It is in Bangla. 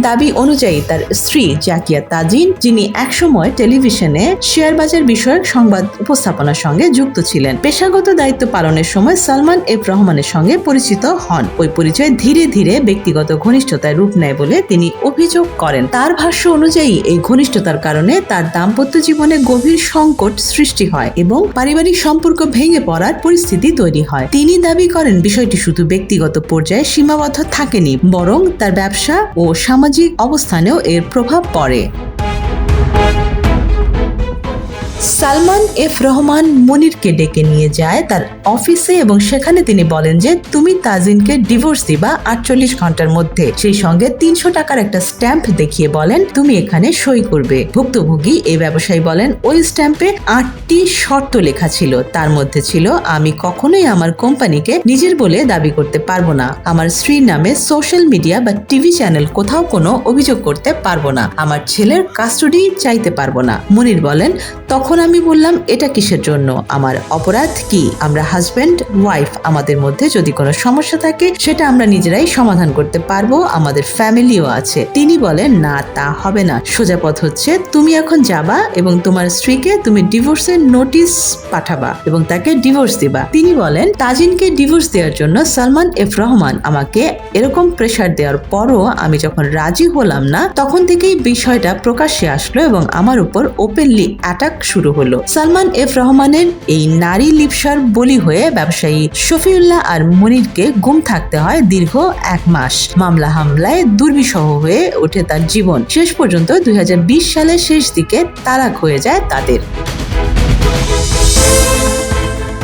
দাবি অনুযায়ী তার স্ত্রী জাকিয়া তাজিন, যিনি একসময় টেলিভিশনে শেয়ার বাজার বিষয়ক সংবাদ উপস্থাপনার সঙ্গে যুক্ত ছিলেন, পেশাগত দায়িত্ব পালনের সময় সালমান এফ রহমানের সঙ্গে পরিচিত হন। ওই পরিচয় ধীরে ধীরে ব্যক্তিগত ঘনিষ্ঠতায় রূপ নেয় বলে তিনি অভিযোগ করেন। তার ভাষ্য অনুযায়ী এই ঘনিষ্ঠতার কারণে তার দাম্পত্য জীবনে গভীর সংকট সৃষ্টি হয় এবং পারিবারিক সম্পর্ক ভেঙে পড়ার পরিস্থিতি তৈরি হয়। তিনি দাবি করেন বিষয়টি শুধু ব্যক্তিগত পর্যায়ে সীমাবদ্ধ থাকেনি, বরং তার ব্যবসা ও সামাজিক অবস্থানেও এর প্রভাব পড়ে। সালমান এফ রহমান মনিরকে ডেকে নিয়ে যায় তার অফিসে এবং সেখানে তিনি বলেন যে তুমি তাজিনকে ডিভোর্স দিবা 48 ঘন্টার মধ্যে। সেই সঙ্গে 300 টাকার একটা স্ট্যাম্প দেখিয়ে বলেন তুমি এখানে সই করবে। ভুক্তভোগী এই ব্যবসায়ী বলেন ওই স্ট্যাম্পে 8টি শর্ত লেখা ছিল। তার মধ্যে ছিল আমি কখনোই আমার কোম্পানিকে নিজের বলে দাবি করতে পারবো না, আমার স্ত্রীর নামে সোশ্যাল মিডিয়া বা টিভি চ্যানেল কোথাও কোনো অভিযোগ করতে পারবো না, আমার ছেলের কাস্টডি চাইতে পারবো না। মনির বলেন তখন আমি বললাম এটা কিসের জন্য, আমার অপরাধ কি, আমরা হাজব্যান্ড ওয়াইফ, আমাদের মধ্যে যদি কোনো সমস্যা থাকে সেটা আমরা নিজেরাই সমাধান করতে পারবো, আমাদের ফ্যামিলিও আছে। তিনি বলেন না তা হবে না, সোজা পথ হচ্ছে তুমি এখন যাবা এবং তোমার স্ত্রীকে তুমি ডিভোর্সের নোটিশ পাঠাবা এবং তাকে ডিভোর্স দিবা। তিনি বলেন তাজিনকে ডিভোর্স দেওয়ার জন্য সালমান এফ রহমান আমাকে এরকম প্রেসার দেওয়ার পরও আমি যখন রাজি হলাম না তখন থেকেই বিষয়টা প্রকাশ্যে আসলো এবং আমার উপর ওপেনলি অ্যাটাক শুরু হলো। সালমান এফ রহমানের এই নারী লিপ্সার বলি হয়ে ব্যবসায়ী শফিউল্লাহ আর মনিরকে গুম থাকতে হয় দীর্ঘ 1 মাস। মামলা হামলায় দুর্বিষহ হয়ে ওঠে তার জীবন। শেষ পর্যন্ত 2020 সালের শেষ দিকে তালাক হয়ে যায় তাদের।